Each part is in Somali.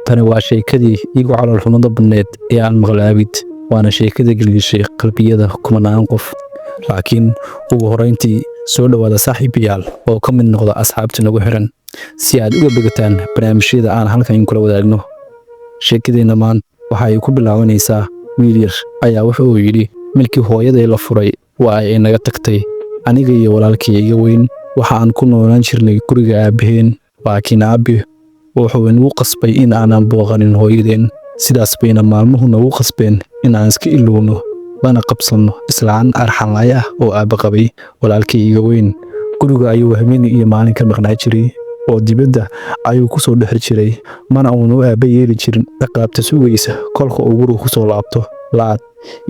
tani waa sheekadii igu calool xumada badneed ee aan maqlay abid waana sheekada gelgishay qalbiyada kumanaan qof laakiin ugu horeyntii soo dhawaada saaxiibayaal oo ka mid noqda asxaabta nagu xiran si aad uga bogataan barnaamijyada aan halkan kula wadaagno sheekadeena maanta waxay ku bilaabanaysaa wiil yar ayaa wuxuu yidhi milkii hooyaday la furay waa ay naga tagtay aniga iyo walaalkay iga weyn waxa aan ku noolaan jirnay guriga aabaheen laakiin aabi wuxuu nagu qasbay in aanan booqanin hooyadeen sidaas bayna maalmuhu nagu qasbeen in aan iska ilowno lana qabsanno islaan arxanlay ah oo aabba qabay walaalkay iga weyn guriga ayuu habeenii iyo maalin ka maqnaa jiray oo dibadda ayuu ku soo dhexi jiray mana uunu aabba yeeli jirin ciqaabta sugaysa kolka uu guriga ku soo laabto laad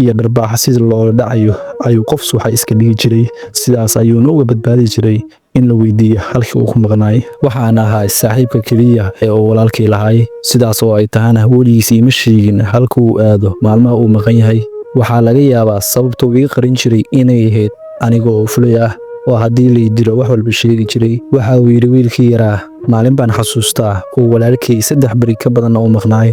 iyo dharbaaxa sida loola dhacayo ayuu qof suuxa iska dhigi jiray sidaas ayuuna uga badbaadi jiray in la weydiiyo halkii uu ku maqnaay waxaan ahaa saaxiibka keliya ee uu walaalkay lahay sidaas oo ay tahana weligiis iima sheegin halka uu aado maalmaha uu maqan yahay waxaa laga yaabaa sababta uu iga qarin jiray inay ahayd aniga oo fulay ah oo haddii lay dilo wax walba sheegi jiray waxa uu yidhi wiilkii yaraa maalin baan xasuustaa uu walaalkay 3 beri ka badan oo maqnaay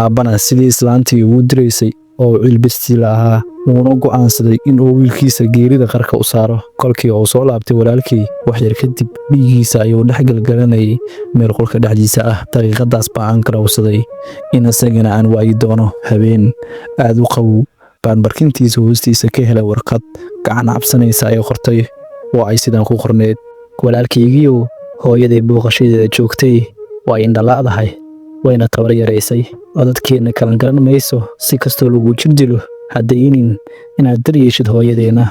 aabbana sidii islaantii ugu diraysay oo cilbistii la ahaa uuna go'aansaday in uu wiilkiisa geerida qarka u saaro kolkii uu soo laabtay walaalkay wax yar kadib dhiiggiisa ayuu dhex galgalanayay meel qolka dhexdiisa ah daqiiqadaas baa aan garawsaday in isagana aan waayi doono habeen aad u qabow baan barkintiisa hoostiisa ka helay warqad gacan cabsanaysa ay qortay oo ay sidaan ku qorneed walaalkaygiiyow hooyaday booqashadeeda joogtay waa indhalaadahay wayna tabar yaraysay codadkeenna kala garan mayso si kastoo lagu jir dilo haddaynin inaad daryeeshid hooyadeenna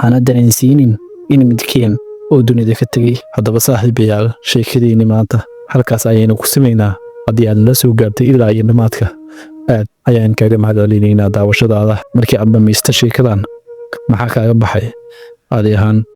hana dareensiinin in midkeen oo dunida ka tegey haddaba saaxiibayaal sheekadeenni maanta halkaas ayaynu ku simaynaa haddii aad nala soo gaartay ilaa iyo dhammaadka aad ayaan kaaga mahadcelinaynaa daawashadaada markii aad dhammaysta sheekadan maxaa kaaga baxay adi ahaan